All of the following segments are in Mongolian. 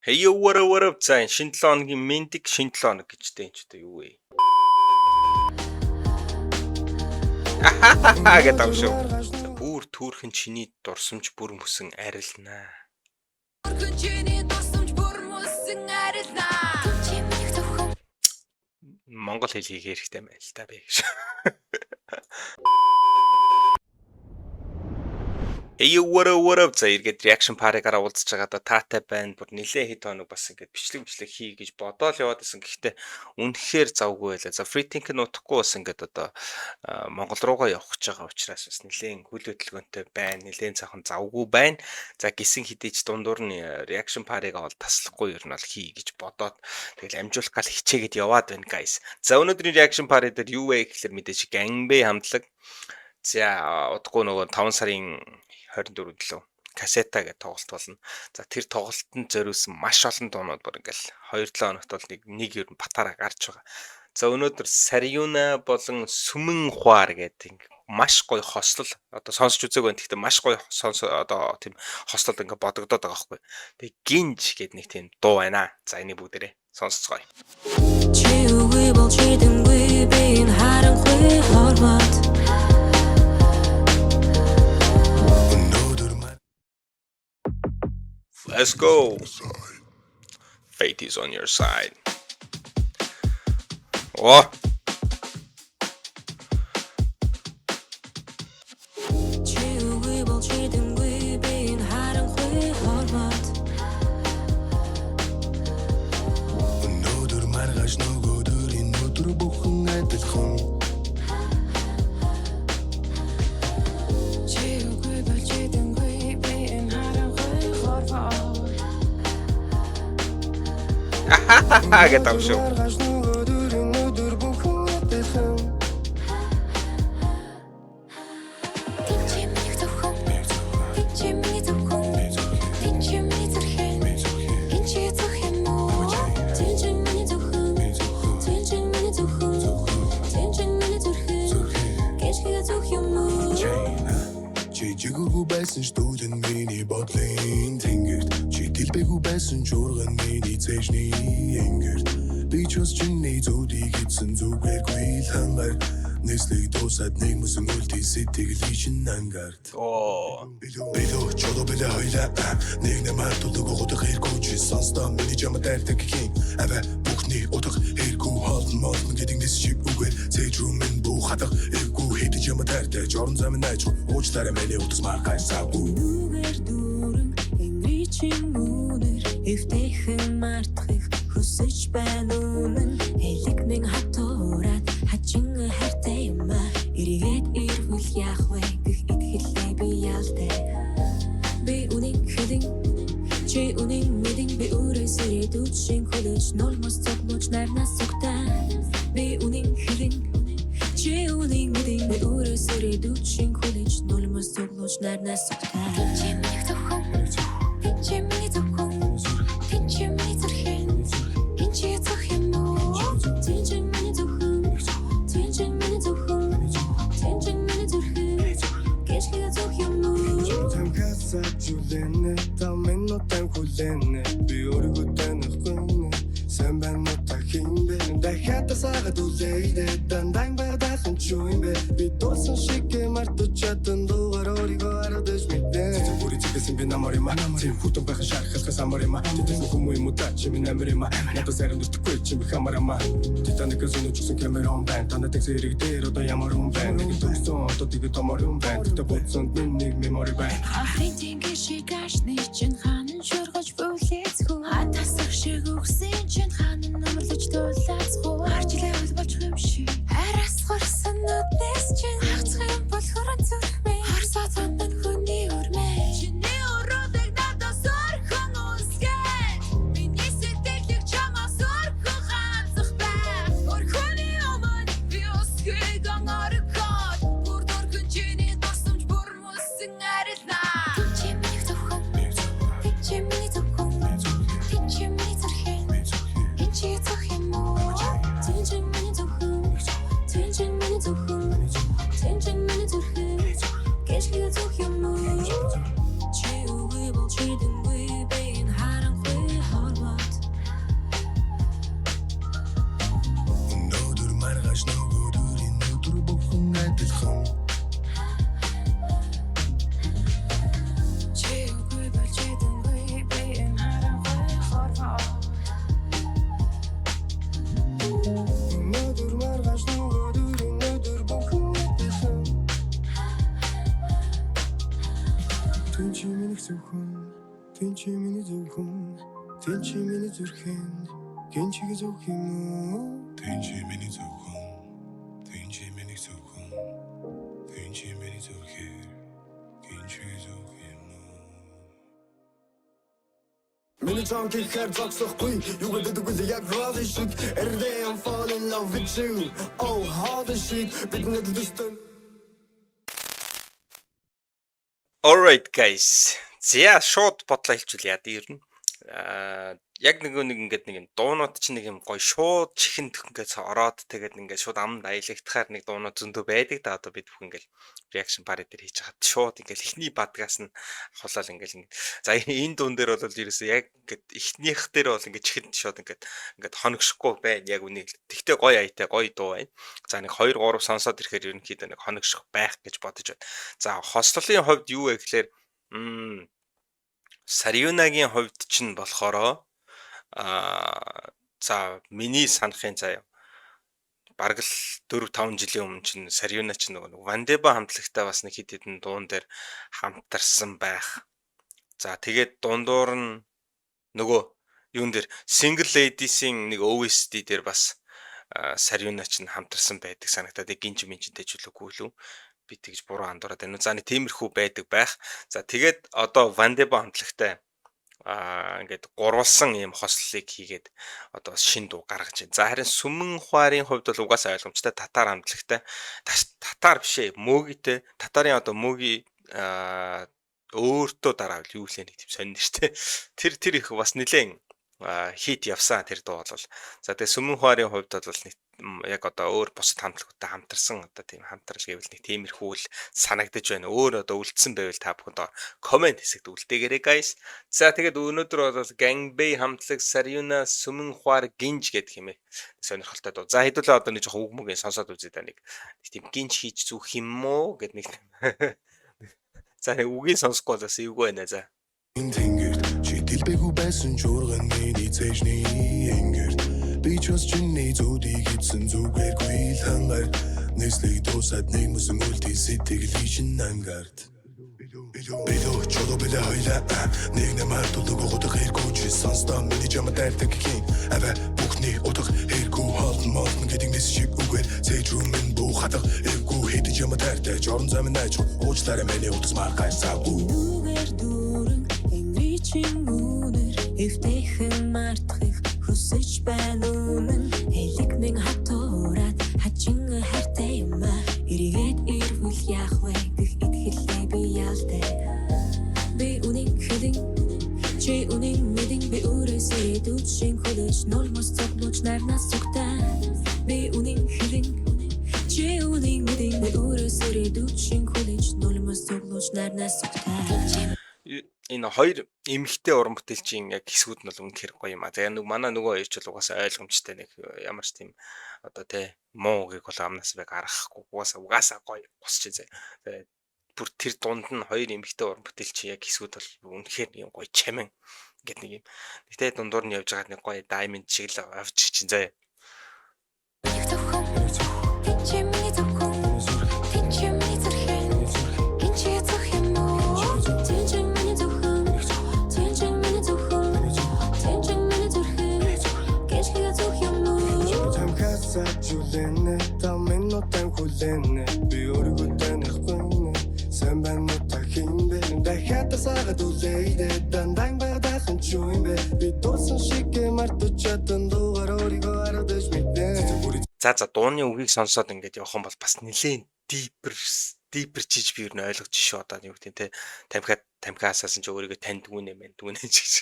Hey yo, what up за шинэ 7 хоногийн мендик шинэ 7 хоног гэжтэй энэ ч одоо юу вэ? Гэдэг юм шүү. Бүр түүрхэн чиний дурсамж бүр мөсөн арилнаа. Монгол хэл хийх хэрэгтэй байна л та би гэж. Hey yo, what up за эргээд reaction party-гаар уулзж байгаа да таатай байна. Бүр нилээ хэд хоног бас ингээд бичлэг хий гэж бодоол яваад байсан. Гэхдээ үнэхээр завгүй байлаа. За free think нутахгүй бас ингээд одоо Монгол руугаа явах гэж байгаа учраас бас нилээн хөл хөдөлгөөнтэй байна. Нилээн цахан завгүй байна. За гисэн хідээч дундуур нь reaction party-гаа бол таслахгүй ер нь бол хий гэж бодоод тэгэл амжуулах гал хичээгээд яваад байна guys. За өнөөдрийн reaction party дээр юу вэ гэхээр мэдээж Gangbei хамтлаг. За удахгүй нөгөө 5 сарын 24-нд лөө кассета гэж тоглолт болно. За тэр тоглолтод зориулсан маш олон дуунууд бүр ингээл 2-7 хоногт бол нэг ер нь батараа гарч байгаа. За өнөөдөр Сарьюна болон Сүмэн Хуар гэдэг маш гоё хослол одоо сонсч үзег байна. Гэхдээ маш гоё одоо тийм хослол ингээ бодогдоод байгаа байхгүй. Тэгээ гинж гэдэг нэг тийм дуу байна. За энийг бүгдээрээ сонсцгоё. Let's go. Fate is on your side. Oh. Get up show. Бичус чиний зүудийг эзэн зүгээргүй л хангаар нэслэг дуусаад нэг мөсөн үлдээ сэтгэл чин ангарт билүү чодо билээ хоёлаа нэг нэмар тулг годох хэргүй чи сонстон миний жам дайрдаг гин аваа бүхний утга хэргүй хаалт мал гэдэг нэс чиг үгээр цэжрүү мен бүү хатах хэргүй хэд жам дайрдаг жорн зам найч уучлаарай миний утас маргай саагүй нүгээр дүүрэн энгри чин үнэр эвтэйхэн мартах хүсэж байна үнэн хэлэг минь хатуураад хачин хайртай юм а эргээд ирвэл яах вэ гэх итгэлээ би ялтай би үнийг хэлэн чи үнийг мэдэн би үрээсээ дүүчин хөлөж нормос цогмож нарнас согтаа би үнийг хэлэн чи үнийг мэдэн би үрээсээ дүүчин хөлөж нормос цогмож нарнас согтаа чи минь зөвхөн чи минь зөвхөн чи минь зөвхөн Julienne, tammen och den kulenne Vi orgot den skönne Sen ben och takinbe Det heter saga du leide Den dang bardachen chuimbe Vi dosan skicke marto chatten Dogar origar och des mitten Tito buri tikesin bin amorima Tim huton bachen sharkas kasamorima Tito fukumu imutachi min emrima Nato serum du tukwichi mi kamarama Tita nekazunu chuksun kemeron ben Tanda tekse irigdir oda yamarun ben Nigi tukson to tigi tomorun ben Tita botson minnig memori ben Ахрын тэнгэр шиг гашны чинь ханан шургаж бүлээцгүй хатасах шиг өгсөн чинь ханан номлож дуулаацгүй арчлаа бол болчих юм шиг харасгарсан нүднээс чинь хагцх юм болохоор зүрхмээ харсаа цандан хүний өрмөө чиний өрөөдөг надад сорхон үсгэж миний сэтгэлийг чамаас өрхөн ханцах байх өрхөний өмнө би өсгөйг ангарахад бүр дөргөн чиний тусамж бүр мөсөн арилнаа Тэнчи миний зүрхэнд гинчиг зүх юм уу? Тэнчи миний зүрхэн Тэнчи миний зүрхэн Тэнчи миний зүрхээр гинчиг зүх юм уу? Миний чанки хэр зогсохгүй юу гэдэг вэ яг радий шиг Every day I'm falling in love with you Oh how the shit бид нэг дэстэн Alright guys. За шууд бодлоо хэлчихвэл яа дээ ер нь. Яг нэг ингээд нэг юм дуунууд чинь нэг юм гоё шууд чихэн ингээд ороод тэгээд ингээд шууд амд аялагдахаар нэг дуунууд зөндөө байдаг да одоо бид бүх ингээд reaction party дээр хийж хаад шууд ингээд ихний бадгаас нь хулаал ингээд за энэ дуун дээр бол ерөөсөө яг ингээд ихнийх дээр бол ингээд чихэнд шууд ингээд хоногшихгүй байна яг үнийг. Тэгтээ гоё аятай гоё дуу байна. За нэг 2 3 сонсоод ирэхээр ерөнхийдөө нэг хоногших байх гэж бодож байна. За хослолын хувьд юу вэ гэхээр Сарьюнагийн хувьд чинь болохоро за миний санахын заяа бараг л 4 5 жилийн өмнө чинь Сарьюна чинь нөгөө Вандеба хамтлагтай бас нэг хэд хэдэн дуун дээр хамтарсан байх. За тэгээд дундуур нь нөгөө юун дээр Single Ladies-ийн нэг OST дээр бас Сарьюна чинь хамтарсан байдаг санагдаад гинж минжинтэй ч үлээгүй лүү. Би тэгж буруу андуураад байна. За нэг тиймэрхүү байдаг байх. За тэгээд одоо Вандеба хамтлагтай ингээд гурвалсан ийм хослолыг хийгээд одоо шин дуу гаргаж байна. За харин Сүмэн Хуарын хувьд бол угаасаа ойлгомжтой татар хамтлагтай. Татар биш ээ, мөгитэй. Татарын одоо мөги өөртөө дараа юу лээ нэг тийм сонир штэ. Тэр их бас нэлээд хит явсан тэр дуу бол. За тэгээ Сүмэн Хуарын хувьд бол нэг яг одоо өөр бусад хамтлагуудтай хамтарсан одоо тийм хамтрал гэвэл нэг тиймэрхүү л санагдаж байна. Өөр одоо үлдсэн байвал та бүхэнд комент хэсэгт үлдээгээрэй guys. За тэгээд өнөөдөр бол Gangbei хамтлаг Сарьюна Сүмэн Хуар гинж гэдэг юм ээ. Сонирхолтой дуу. За хэдүүлээ одоо нэг жоохон үг мөгийн сонсоод үзье да нэг тийм гинж хийж зүөх юм уу гэд нэг. За нэг үгийг сонсохгүй бас эвгүй байна за. Тэнгэрт чи дэлбэгүү байсан журган миний цэжний энгэрт би ч бас чиний зүдийг хийсэн зүгээргүй л хангаар нэслийг дуусаад нэг мөсөн үлдээ сэтгэл хийшин ангарт Бидо чодо бэлэ хоёлаа нэг нэмар тулдаг утга хэргүй чи сонстоо миний чамд дайрдаг хин аваа бүхний утга хэргүй хоолн молн гэдэг мэс шиг үгээр цээж рүү минь буу хатах эргүй хэдэж чамд дайрдаг жорон замын найч уучлаарай миний утас маргайсаа Нүгээр дүүрэн энгийн үнэр эвтэйхэн мартахыг хүсэж байна үнэн хэлэг минь хатуураад хачин хайртай юм а эргээд ирвэл яах вэ гэх итгэлээ би ялтай би үнэн хэлэн чи үнэн мэдэн би үрээсээ дүүчин хөлөж нормос цогмож нарнас цогтаа би үнэн хэлэн чи үнэн мэдэн би үрээсээ дүүчин хөлөж нормос цогмож нарнас цогтаа Энэ хоёр эмэгтэй уран бүтээлчийн яг хэсгүүд нь бол үнэхээр гоё юм а. Тэгээ нэг манай нөгөө хоёр ч бол угаасаа ойлгомжтой нэг ямар ч тийм одоо тий муу гэг бол амнаас байг аргахгүй угаасаа гоё босч зэ. Тэгээ бүр тэр дунд нь хоёр эмэгтэй уран бүтээлчийн яг хэсгүүд бол үнэхээр юм гоё чамин гэт нэг юм. Гэтэ дундуур нь явж байгаа нэг гоё diamond шиг л авч чинь зэ. Julienne, тамин нотан хүлэнэ би өөрийгөө танихгүй сайн тахийн бэ дахиад сагаад үлээдэ дандан байгахан ч юм бэ би дуусан шиг мартаж чадсан дуугаар өөрийгөө харадаж мэднэ. За дууны үгийг сонсоод ингээд явах юм бол бас нэлээд deeper чиж би юу н ойлгож шүү одоо юу гэдэг те тамхиасаас ч өөрийгөө таньдгүй нэмэн дүүнэ ч гэж.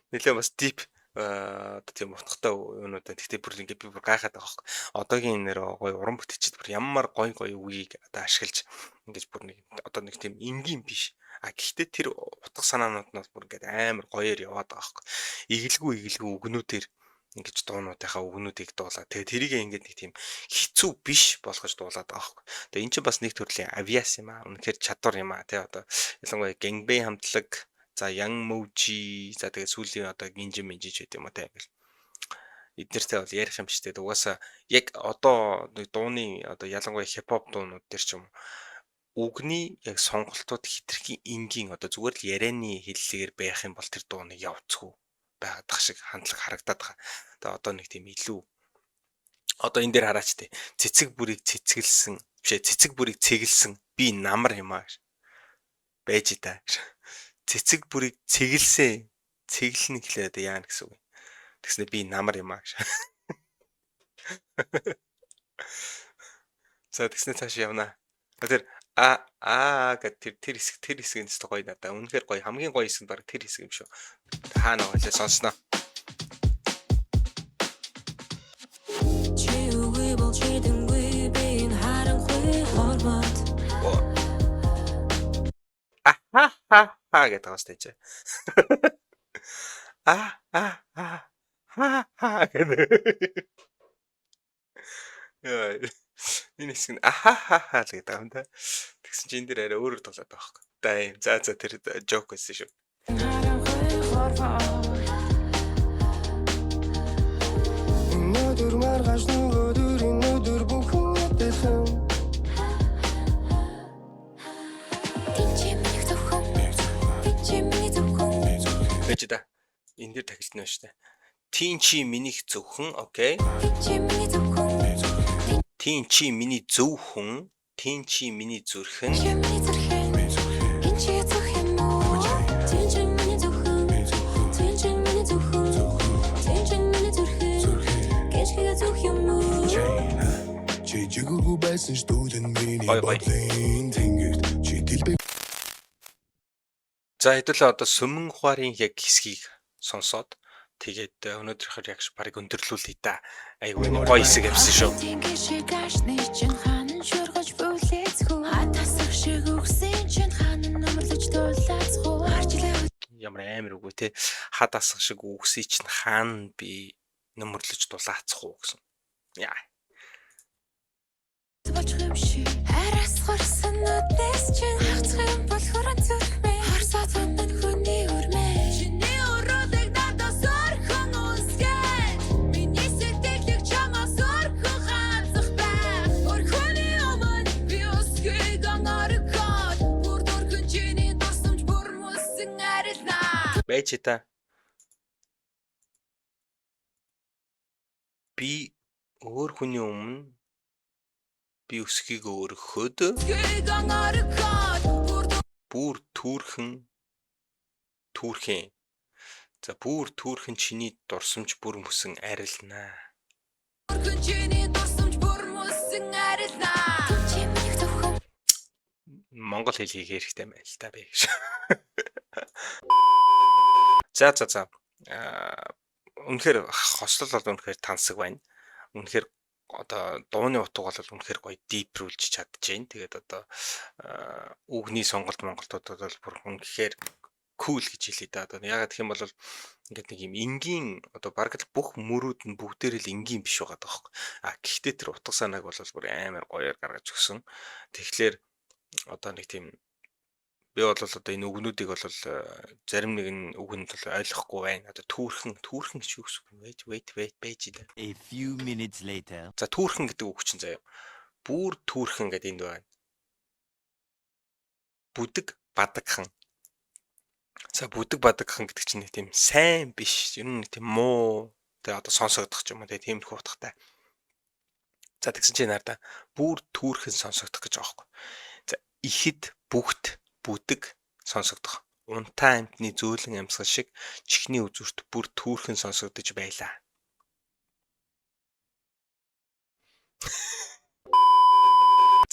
Нэлээд бас deep одоо тийм утгатай юунуудаа тэгтээ бүр ингээд би бүр гайхаад байгаа хөөх. Одоогийн нэр гоё уран бүтээлчд бүр ямар гоё үгийг одоо ашиглаж ингээд бүр нэг одоо нэг тийм энгийн биш. Гэхдээ тэр утга санаанууд нь бүр ингээд амар гоёор яваад байгаа хөөх. Игэлгүй үгнүүдээр ингэж дуунуудынхаа үгнүүдийг дуулаа. Тэгээ тэрийг ингээд нэг тийм хэцүү биш болгож дуулаад байгаа хөөх. Тэгээ эн чинь бас нэг төрлийн авиас юм аа. Үнэхээр чадвар юм аа тий одоо ялангуяа Gangbei хамтлаг за Young Moji за тэгээ сүүлийн одоо гинжи минжиж байт юм уу те ингээл эднэртэй бол ярих юм ч те угаасаа яг одоо дууны одоо ялангуяа хипхоп дуунууд төр ч юм үгний яг сонголтууд хитрхийн энгийн одоо зүгээр л ярианы хэллэгээр байх юм бол тэр дуу нэг явцгүй байгаадах шиг хандлага харагдаад байгаа. Тэгээ одоо нэг тийм илүү одоо энэ дээр хараач тий. Цэцэг бүрийг цэцгэлсэн бишээ цэцэг бүрийг цэгэлсэн би намар юм аа гэж байж та. Цэцэг бүрийг цэгэлсэн цэглэнэ гэхлээр одоо яана гэсэн үг. Тэгснэ би намар юм аа гэж. За тэгснэ цааш явна. Тэр гэд тэр хэсэг нь гоё надаа. Үнэхээр гоё. Хамгийн гоё хэсэг нь баг тэр хэсэг юм шүү. Хаана байлаа сонсноо. Гэдэг байгаа сте чи. Гэдэг. Яа. Энэ хэсэг нь л гэдэг юм да. Тэгсэн чи энэ дээр арай өөрөөр тоглоод байгаа хөөх. Да юм. За тэр жок байсан шүү. Бэж да. Энэ дээр тахилтна байна шүү дээ. Тин чи минийх зөвхөн, окей. Тин чи миний зөвхөн, тин чи миний зүрхэн. За хэдүүлээ одоо сүмэн ухаарын яг хэсгийг сонсоод тэгээд өнөөдрийнхөө реакшн барыг өндөрлүүлээ та. Айгуу гоё хэсэг явсан шүү. Ямар амар үгүй те. Хад асах шиг үгсий чинь хаана би нөмөрлөж дулаацах уу гэсэн. Яа. Байж та. Би өөр хүний өмнө би өсхийг өөрөхөд бүр түүрхэн за бүр түүрхэн чиний дурсамж бүр мөсөн арилнаа. Монгол хэл хийх хэрэгтэй байна л та би гэж. За. Үнэхээр хослол бол үнэхээр тансаг байна. Үнэхээр одоо дууны утга бол үнэхээр гоё дипрүүлж чадчихээн. Тэгээд одоо үгний сонголт монголтуудад бол бүр үнэхээр кул гэж хэлээ да. Одоо ягаад гэх юм бол ингээд нэг юм энгийн одоо бараг л бүх мөрүүд нь бүгдээр л энгийн биш байгаа даахгүй. Гэхдээ тэр утга санааг бол бүр амар гоёор гаргаж өгсөн. Тэгэхээр одоо нэг тийм би бол одоо энэ үгнүүдийг бол зарим нэгэн үгэнд бол ойлгохгүй байна. Одоо түүрхэн гэж юу гэсэн үг вэ? Wait байж дээ. A few minutes later. За түүрхэн гэдэг үг чинь заяа. Бүр түүрхэн гэдэг энд байна. Бүдэг бадагхан. За бүдэг бадагхан гэдэг чинь нэг тийм сайн биш. Ер нь нэг тийм муу. Тэгээ одоо сонсогдох юм уу? Тэгээ тиймэрхүү утгатай. За тэгсэн чинь наардаа бүр түүрхэн сонсогдох гэж байгаа юм. За ихэд бүгд бүдэг сонсогдох. Унтаа амтны зөөлөн амьсгал шиг чихний үзүүрт бүр түүрхэн сонсогдож байлаа.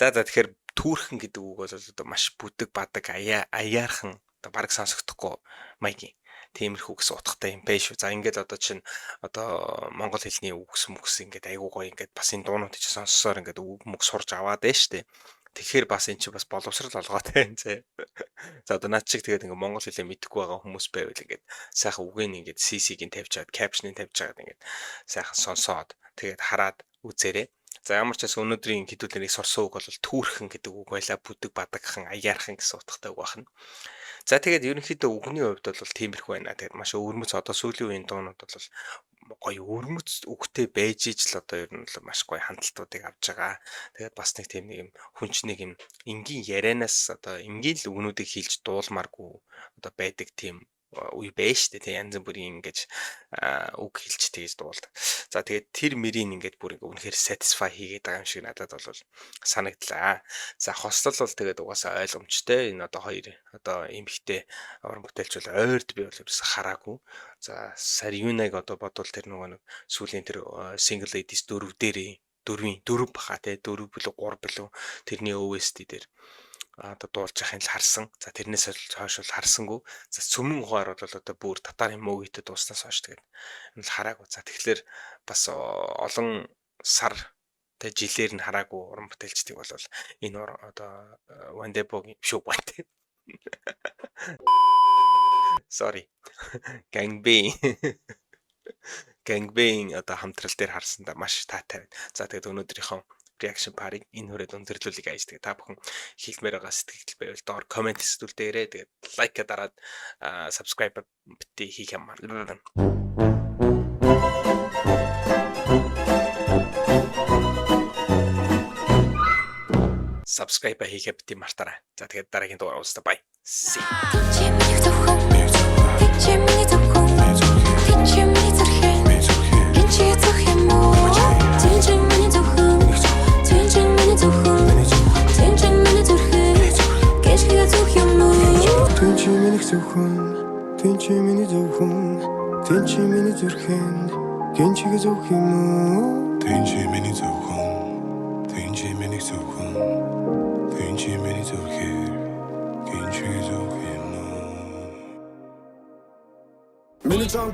За тэгэхээр түүрхэн гэдэг үг бол одоо маш бүдэг бадаг аяархан одоо бараг сонсогдохгүй маягийн тиймэрхүү гэсэн утгатай юм байна шүү. За ингээд одоо чинь одоо монгол хэлний үгс ингээд айгуу гоё ингээд бас энэ дуунууд чинь сонссоор ингээд үг мөг сурж аваад байна шүү дээ. Тэгэхээр бас эн чинь бас боловсрал олгоотой юм зэ. За одоо наад шиг тэгээд ингээ монгол хэлээ мэдэхгүй байгаа хүмүүс байвал ингээд сайхан үгийн ингээд CC-гийн тавьж чаад caption-ыг тавьж чаад ингээд сайхан сонсоод тэгээд хараад үзээрэй. За ямар ч бас өнөөдрийн хэдүүлэрийг сурсан үг бол түүрхэн гэдэг үг байлаа. Бүдэг бадагхан аяархан гэсэн утгатай үг байна. За тэгээд ерөнхийдөө үгний хувьд бол тиймэрхүү байна. Тэгээд маш өвөрмөц одоо сүүлийн үеийн дуунууд бол гоё өрмөц үгтэй байж иж л одоо ер нь л маш гоё хандлтуудыг авж байгаа. Тэгээд бас нэг тийм нэг юм хүнч нэг юм энгийн ярианаас одоо энгийн л үгнүүдийг хэлж дуулмааргүй одоо байдаг тийм үе байж штэ тий янз бүрийн ингэж үг хэлж тэгж дуулдаг. За тэгээд тэр мөрийг ингээд бүр ингээ үнэхээр satisfy хийгээд байгаа юм шиг надад бол санагдлаа. За хослол бол тэгээд угаасаа ойлгомжтой. Энэ одоо хоёр одоо эмхтэй уран бүтээлч бол ойрд би бол ерөөсө хараагүй. За Сарюнаг одоо бодвол тэр нэг сүүлийн тэр single ladies 4 баха тий 4 билүү 3 билүү тэрний OST дээр одоо дуулж яхахын л харсан. За тэрнээс хойш бол харсангүй. За сүмэн ухаар бол одоо бүр татарын мөгийтэй дууснаас хойш тэгээд энэ л хараагүй. За тэгэхээр бас олон сар тэ жилээр нь хараагүй уран бүтээлчдик бол энэ одоо Wandebo-гийн шүү бат. Sorry. Gangbang одоо хамтрал дээр харсандаа маш таатай байна. За тэгээд өнөөдрийнхөө reaction парыг энэ хүрээд өндөрлүүлгийг аяж тэгээд та бүхэн хэлмээр байгаа сэтгэл байвал доор комент хэсгүүл дээрээ тэгээд лайк дараад subscribe битгий хийх юм аа. Subscribe хийхээ битгий мартаарай. За тэгээд дараагийн дугаар уулзлаа. Bye. See. Тэнчимний зөвхөн тэнчимний зөвхөн тэнчимний зөвхөн тэнчимний зөвхөн тэнчимний зөвхөн тэнчимний зөвхөн тэнчимний зөвхөн гэшгээ зөвхөн Тэнчимний зөвхөн тэнчимний зөвхөн тэнчимний зөвхөн гинчигэ зөвхөн тэнчимний зөвхөн тэнчимний зөвхөн тэнчимний зөвхөн гинчигэ зөвхөн Миний зам